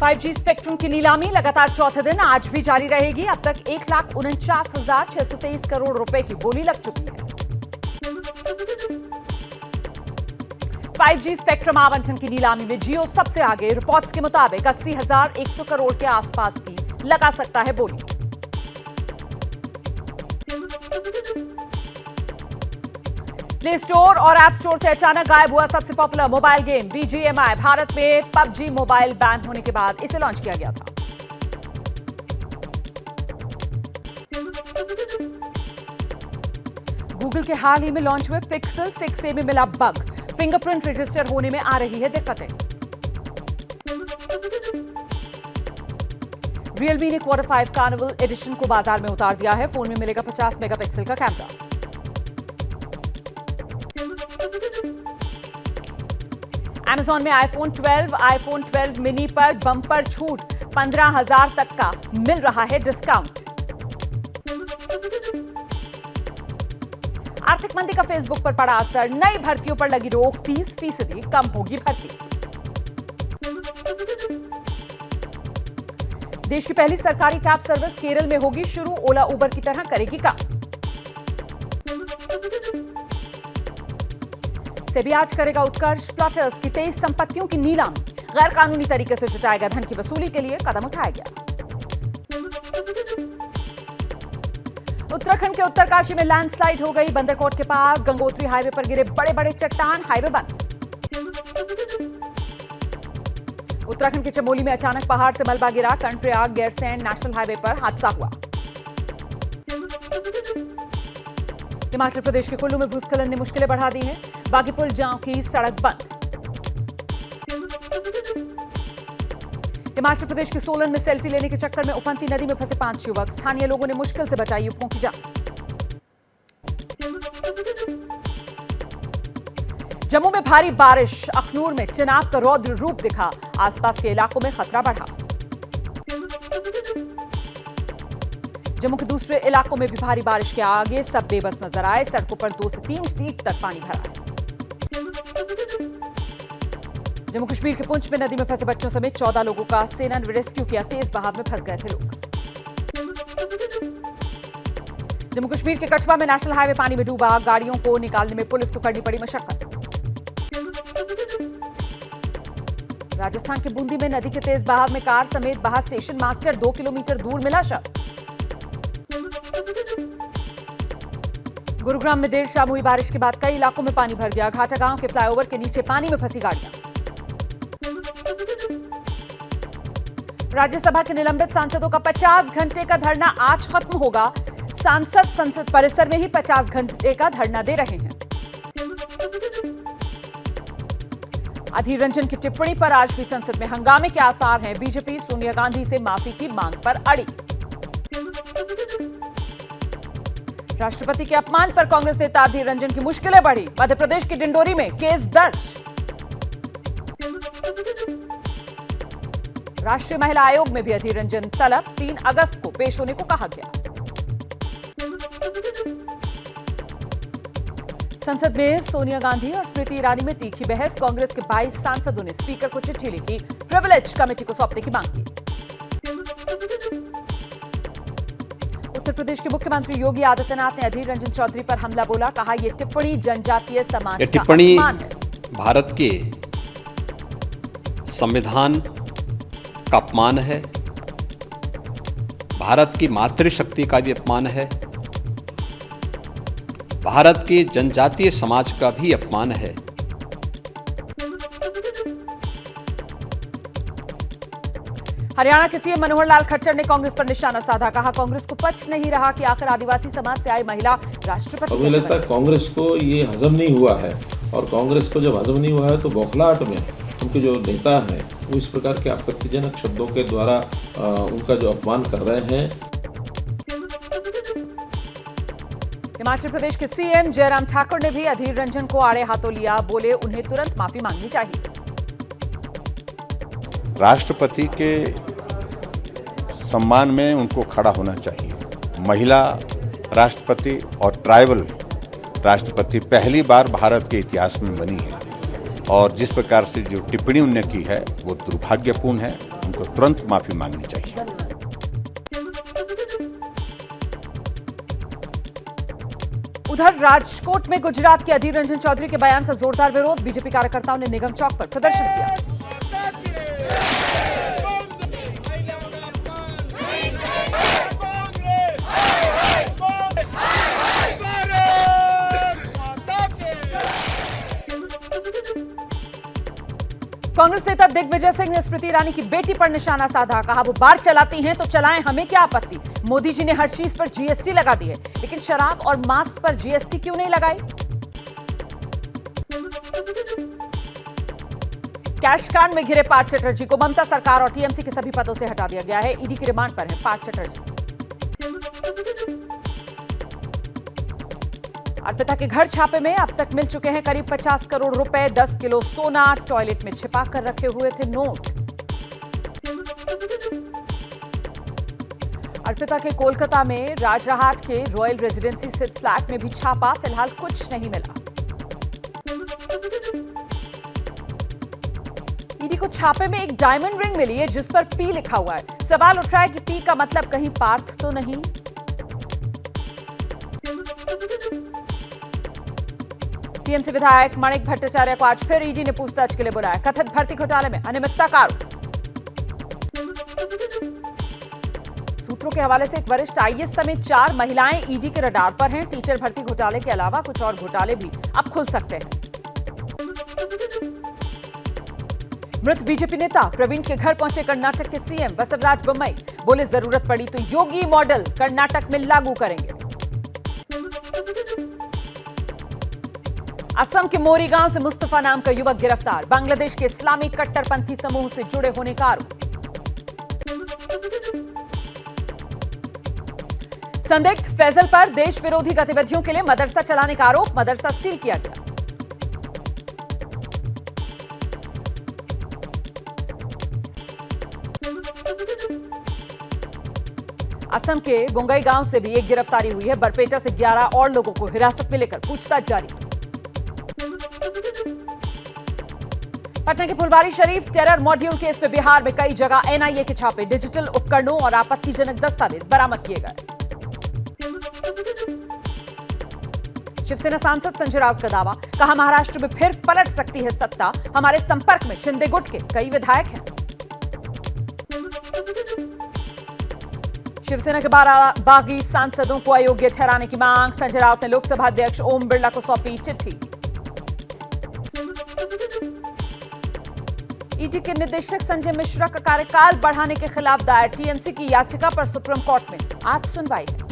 5G spectrum की नीलामी लगातार चौथे दिन आज भी जारी रहेगी। अब तक 1,49,623 करोड़ रुपए की बोली लग चुकी है। 5G स्पेक्ट्रम आवंटन की नीलामी में जियो सबसे आगे। रिपोर्ट्स के मुताबिक 80,100 करोड़ के आसपास की लगा सकता है बोली। प्ले स्टोर और ऐप स्टोर से अचानक गायब हुआ सबसे popular mobile game BGMI। Bharat में PUBG मोबाइल बैन होने के बाद इसे लॉन्च किया गया था। गूगल के हाल ही में लॉन्च हुए पिक्सल 6a में मिला बग। फिंगरप्रिंट रजिस्टर होने में आ रही है दिक्कतें। Realme ने Quarter 5 कार्निवल एडिशन को बाजार में उतार दिया है। फोन में मिलेगा 50 मेगापिक्सल का कैमरा। Amazon में iPhone 12 मिनी पर बम्पर छूट 15,000 तक का मिल रहा है डिस्काउंट। आर्थिक मंदी का फेसबुक पर पड़ा असर। नई भर्तियों पर लगी रोक। 30% कम होगी भर्ती। देश की पहली सरकारी कैब सर्विस केरल में होगी शुरू। ओला उबर की तरह करेगी काम। सेबी आज करेगा उत्कर्ष प्लॉटर्स की 23 संपत्तियों की नीलामी। गैर कानूनी तरीके से जुटाएगा धन की वसूली के लिए कदम उठाया गया। उत्तराखंड के उत्तरकाशी में लैंडस्लाइड हो गई। बंदरकोट के पास गंगोत्री हाईवे पर गिरे बड़े बड़े चट्टान। हाईवे बंद। उत्तराखंड के चमोली में अचानक पहाड़ से मलबा गिरा। कर्णप्रयाग गैरसैंण नेशनल हाईवे पर हादसा हुआ। हिमाचल प्रदेश के कुल्लू में भूस्खलन ने मुश्किलें बढ़ा दी हैं। बागीपुल जांव की सड़क बंद। हिमाचल प्रदेश के सोलन में सेल्फी लेने के चक्कर में उफनती नदी में फंसे 5 युवक। स्थानीय लोगों ने मुश्किल से बचाई युवकों की जान। जम्मू में भारी बारिश। अखनूर में चिनाब का रौद्र रूप दिखा। आसपास के इलाकों में खतरा बढ़ा। जम्मू के दूसरे इलाकों में भी भारी बारिश के आगे सब बेबस नजर आए। सड़कों पर 2 से 3 फीट तक पानी भरा है। जम्मू कश्मीर के पुंछ में नदी में फंसे बच्चों समेत 14 लोगों का सेना ने रेस्क्यू किया। तेज बहाव में फंस गए थे लोग। जम्मू कश्मीर के कछवा में नेशनल हाईवे पानी में डूबा। गाड़ियों को निकालने में पुलिस को करनी पड़ी मशक्कत। राजस्थान के बूंदी में नदी के तेज बहाव में कार समेत बहा स्टेशन मास्टर 2 किलोमीटर दूर मिला शव। गुरुग्राम में देर शाम हुई बारिश के बाद कई इलाकों में पानी भर गया। घाटा गांव के फ्लाईओवर के नीचे पानी में फंसी गाड़ियां। राज्यसभा के निलंबित सांसदों का 50 घंटे का धरना आज खत्म होगा। सांसद संसद परिसर में ही 50 घंटे का धरना दे रहे हैं। अधीर रंजन की टिप्पणी पर आज भी संसद में हंगामे के आसार हैं। बीजेपी सोनिया गांधी से माफी की मांग पर अड़ी। राष्ट्रपति के अपमान पर कांग्रेस नेता अधीर रंजन की मुश्किलें बढ़ी। मध्य प्रदेश की डिंडोरी में केस दर्ज। राष्ट्रीय महिला आयोग में भी अधीर रंजन तलब। 3 अगस्त को पेश होने को कहा गया। संसद में सोनिया गांधी और स्मृति ईरानी में तीखी बहस। कांग्रेस के 22 सांसदों ने स्पीकर को चिट्ठी लिखी। प्रिविलेज कमेटी को सौंपने की मांग की। उत्तर प्रदेश के मुख्यमंत्री योगी आदित्यनाथ ने अधीर रंजन चौधरी पर हमला बोला। कहा यह टिप्पणी जनजातीय समाज का अपमान है। भारत के संविधान का अपमान है। भारत की मातृशक्ति का भी अपमान है। भारत के जनजातीय समाज का भी अपमान है। हरियाणा के सीएम मनोहर लाल खट्टर ने कांग्रेस पर निशाना साधा। कहा कांग्रेस को पच नहीं रहा कि आखिर आदिवासी समाज से आई महिला राष्ट्रपति। मुझे लगता है कांग्रेस को ये हजम नहीं हुआ है, और कांग्रेस को जब हजम नहीं हुआ है तो बौखलाहट में उनके जो नेता हैं वो इस प्रकार के आपत्तिजनक शब्दों के द्वारा उनका जो अपमान कर रहे हैं। हिमाचल प्रदेश के सीएम जयराम ठाकुर ने भी अधीर रंजन को आड़े हाथों लिया। बोले उन्हें तुरंत माफी मांगनी चाहिए। राष्ट्रपति के सम्मान में उनको खड़ा होना चाहिए। महिला राष्ट्रपति और ट्राइबल राष्ट्रपति पहली बार भारत के इतिहास में बनी है, और जिस प्रकार से जो टिप्पणी उन्होंने की है वो दुर्भाग्यपूर्ण है। उनको तुरंत माफी मांगनी चाहिए। उधर राजकोट में गुजरात के अधीर रंजन चौधरी के बयान का जोरदार विरोध। बीजेपी कार्यकर्ताओं ने निगम चौक पर प्रदर्शन किया। कांग्रेस नेता दिग्विजय सिंह ने स्मृति ईरानी की बेटी पर निशाना साधा। कहा वो बार चलाती हैं तो चलाएं, हमें क्या आपत्ति। मोदी जी ने हर चीज पर जीएसटी लगा दी है, लेकिन शराब और मांस पर जीएसटी क्यों नहीं लगाई। कैश कांड में घिरे पार्थ चटर्जी को ममता सरकार और टीएमसी के सभी पदों से हटा दिया गया है। ईडी की रिमांड पर है पार्थ चटर्जी। अर्पिता के घर छापे में अब तक मिल चुके हैं करीब 50 करोड़ रुपए, 10 किलो सोना, टॉयलेट में छिपा कर रखे हुए थे नोट। अर्पिता के कोलकाता में राजरहाट के रॉयल रेजिडेंसी स्थित फ्लैट में भी छापा, फिलहाल कुछ नहीं मिला। ईडी को छापे में एक डायमंड रिंग मिली है जिस पर पी लिखा हुआ है। सवाल उठ रहा है कि पी का मतलब कहीं पार्थ तो नहीं। टीएमसी विधायक माणिक भट्टाचार्य को आज फिर ईडी ने पूछताछ के लिए बुलाया। कथित भर्ती घोटाले में अनियमितता का आरोप। सूत्रों के हवाले से एक वरिष्ठ आईएएस समेत 4 महिलाएं ईडी के रडार पर हैं। टीचर भर्ती घोटाले के अलावा कुछ और घोटाले भी अब खुल सकते हैं। मृत बीजेपी नेता प्रवीण के घर पहुंचे कर्नाटक के सीएम बसवराज बोम्मई। बोले जरूरत पड़ी तो योगी मॉडल कर्नाटक में लागू करेंगे। असम के मोरीगांव से मुस्तफा नाम का युवक गिरफ्तार। बांग्लादेश के इस्लामी कट्टरपंथी समूह से जुड़े होने का आरोप। संदिग्ध फैजल पर देश विरोधी गतिविधियों के लिए मदरसा चलाने का आरोप। मदरसा सील किया गया। असम के बोंगई गांव से भी एक गिरफ्तारी हुई है। बरपेटा से 11 और लोगों को हिरासत में लेकर पूछताछ जारी। पटना के Phulwari Sharif terror module case में बिहार में कई जगह एनआईए के छापे। डिजिटल उपकरणों और आपत्तिजनक दस्तावेज बरामद किए गए। शिवसेना सांसद संजय राउत का दावा। कहा महाराष्ट्र में फिर पलट सकती है सत्ता। हमारे संपर्क में शिंदे गुट के कई विधायक हैं। शिवसेना के 12 बागी सांसदों को अयोग्य ठहराने की मांग। संजय राउत ने लोकसभा अध्यक्ष ओम बिरला को सौंपी चिट्ठी। ईडी के निदेशक संजय मिश्रा का कार्यकाल बढ़ाने के खिलाफ दायर टीएमसी की याचिका पर सुप्रीम कोर्ट में आज सुनवाई है।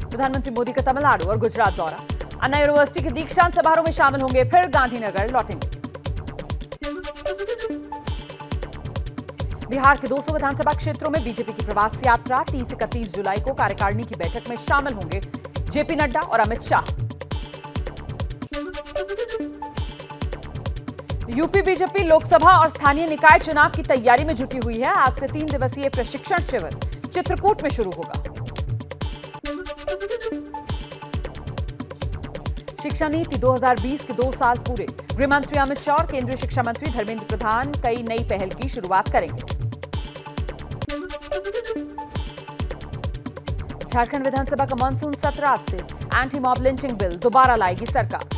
प्रधानमंत्री मोदी का तमिलनाडु और गुजरात दौरा। अन्ना यूनिवर्सिटी के दीक्षांत समारोह में शामिल होंगे, फिर गांधीनगर लौटेंगे। बिहार के 200 विधानसभा क्षेत्रों में बीजेपी की प्रवास यात्रा। 30-31 जुलाई को कार्यकारिणी की बैठक में शामिल होंगे जेपी नड्डा और अमित शाह। यूपी बीजेपी लोकसभा और स्थानीय निकाय चुनाव की तैयारी में जुटी हुई है। आज से 3 दिवसीय प्रशिक्षण शिविर चित्रकूट में शुरू होगा। शिक्षा नीति 2020 के 2 साल पूरे। गृह मंत्री अमित शाह और केंद्रीय शिक्षा मंत्री धर्मेंद्र प्रधान कई नई पहल की शुरुआत करेंगे। झारखंड विधानसभा का मानसून सत्र आज से। एंटी मॉब लिंचिंग बिल दोबारा लाएगी सरकार।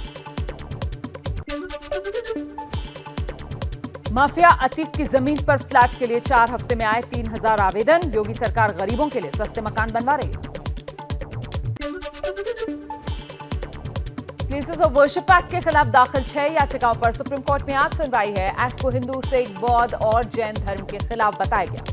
माफिया अतीक की जमीन पर फ्लैट के लिए 4 हफ्ते में आए 3000 आवेदन। योगी सरकार गरीबों के लिए सस्ते मकान बनवा रही है। प्लेसेस ऑफ वर्शिप एक्ट के खिलाफ दाखिल 6 याचिकाओं पर सुप्रीम कोर्ट में आज सुनवाई है। एक्ट को हिंदू, सिख, बौद्ध और जैन धर्म के खिलाफ बताया गया।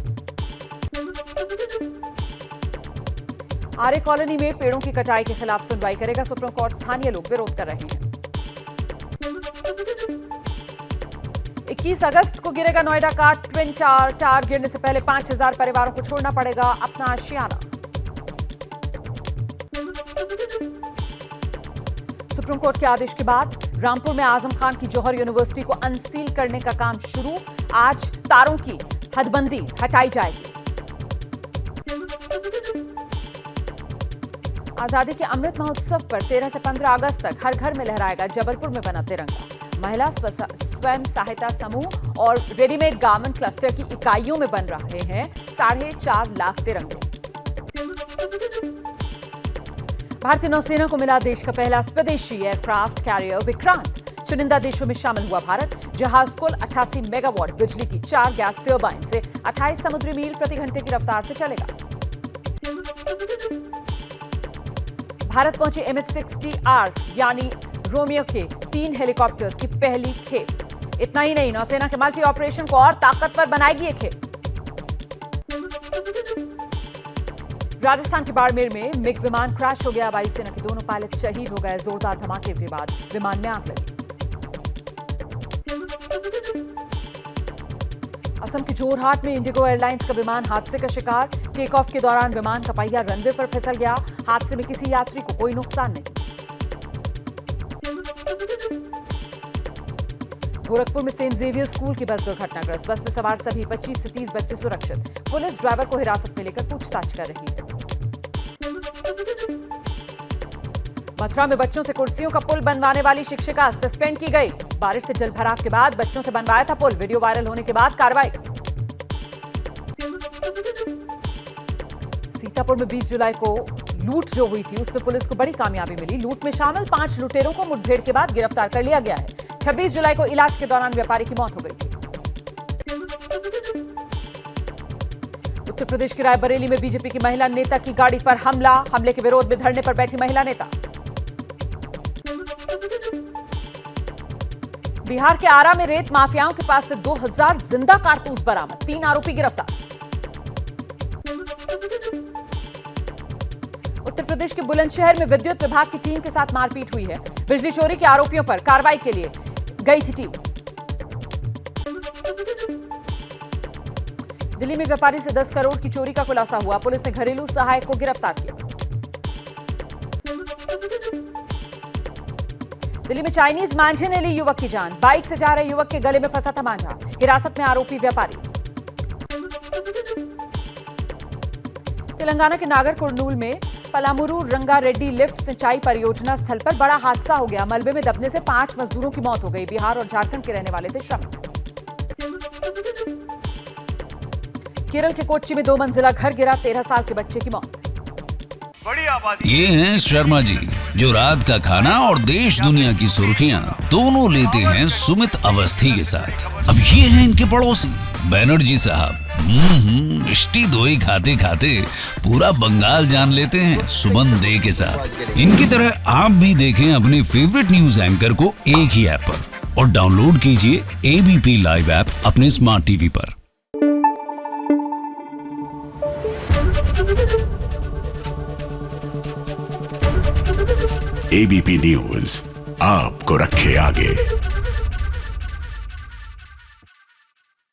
आर्य कॉलोनी में पेड़ों की कटाई के खिलाफ सुनवाई करेगा सुप्रीम कोर्ट। स्थानीय लोग विरोध कर रहे हैं। 21 अगस्त को गिरेगा नोएडा का ट्विन टावर। टावर गिरने से पहले 5000 परिवारों को छोड़ना पड़ेगा अपना आशियाना। सुप्रीम कोर्ट के आदेश के बाद रामपुर में आजम खान की जौहर यूनिवर्सिटी को अनसील करने का काम शुरू। आज तारों की हदबंदी हटाई जाएगी। आजादी के अमृत महोत्सव पर 13 से 15 अगस्त तक हर घर में लहराएगा जबलपुर में बना तिरंगा। महिला स्वयं सहायता समूह और रेडीमेड गारमेंट क्लस्टर की इकाइयों में बन रहे हैं 4.5 लाख तिरंगे। भारतीय नौसेना को मिला देश का पहला स्वदेशी एयरक्राफ्ट कैरियर विक्रांत। चुनिंदा देशों में शामिल हुआ भारत। जहाज कुल 88 मेगावाट बिजली की 4 गैस टर्बाइन से 28 समुद्री मील प्रति घंटे की रफ्तार से चलेगा। भारत पहुंचे MH-60R यानी रोमियो के 3 हेलीकॉप्टर्स की पहली खेप। इतना ही नहीं, नौसेना के मल्टी ऑपरेशन को और ताकतवर बनाएगी ये खेप। राजस्थान के बाड़मेर में मिग विमान क्रैश हो गया। वायुसेना के दोनों पायलट शहीद हो गए। जोरदार धमाके के बाद विमान में आग लगी। असम के जोरहाट में इंडिगो एयरलाइंस का विमान हादसे का शिकार। टेक ऑफ के दौरान विमान का पहिया रनवे पर फिसल गया। हादसे में किसी यात्री को कोई नुकसान नहीं। गोरखपुर में सेंट जेवियर स्कूल की बस दुर्घटनाग्रस्त। बस में सवार सभी 25 से 30 बच्चे सुरक्षित। पुलिस ड्राइवर को हिरासत में लेकर पूछताछ कर रही है। मथुरा में बच्चों से कुर्सियों का पुल बनवाने वाली शिक्षिका सस्पेंड की गई। बारिश से जलभराव के बाद बच्चों से बनवाया था पुल। वीडियो वायरल होने के बाद कार्रवाई। सीतापुर में 20 जुलाई को लूट जो हुई थी उसमें पुलिस को बड़ी कामयाबी मिली। लूट में शामिल 5 लुटेरों को मुठभेड़ के बाद गिरफ्तार कर लिया गया है। 26 जुलाई को इलाज के दौरान व्यापारी की मौत हो गई थी। उत्तर प्रदेश के रायबरेली में बीजेपी की महिला नेता की गाड़ी पर हमला। हमले के विरोध में धरने पर बैठी महिला नेता। बिहार के आरा में रेत माफियाओं के पास से 2000 जिंदा कारतूस बरामद। 3 आरोपी गिरफ्तार। उत्तर प्रदेश के बुलंदशहर में विद्युत विभाग की टीम के साथ मारपीट हुई है। बिजली चोरी के आरोपियों पर कार्रवाई के लिए गई थी टीम। दिल्ली में व्यापारी से 10 करोड़ की चोरी का खुलासा हुआ। पुलिस ने घरेलू सहायक को गिरफ्तार किया। दिल्ली में चाइनीज मांझे ने ली युवक की जान। बाइक से जा रहे युवक के गले में फंसा था मांझा। हिरासत में आरोपी व्यापारी। तेलंगाना के नागर कुर्नूल में पलामुरू रंगारेड्डी लिफ्ट सिंचाई परियोजना स्थल पर बड़ा हादसा हो गया। मलबे में दबने से 5 मजदूरों की मौत हो गई। बिहार और झारखंड के रहने वाले थे श्रमिक। केरल के कोच्चि में 2 मंजिला घर गिरा। 13 साल के बच्चे की मौत। ये हैं शर्मा जी, जो रात का खाना और देश दुनिया की सुर्खियां दोनों लेते हैं सुमित अवस्थी के साथ। अब ये हैं इनके पड़ोसी बनर्जी साहब। मिष्टी दोई खाते खाते पूरा बंगाल जान लेते हैं सुमन दे के साथ। इनकी तरह आप भी देखें अपने फेवरेट न्यूज एंकर को एक ही ऐप पर और डाउनलोड कीजिए ABP लाइव ऐप अपने स्मार्ट टीवी पर। ABP न्यूज आपको रखे आगे।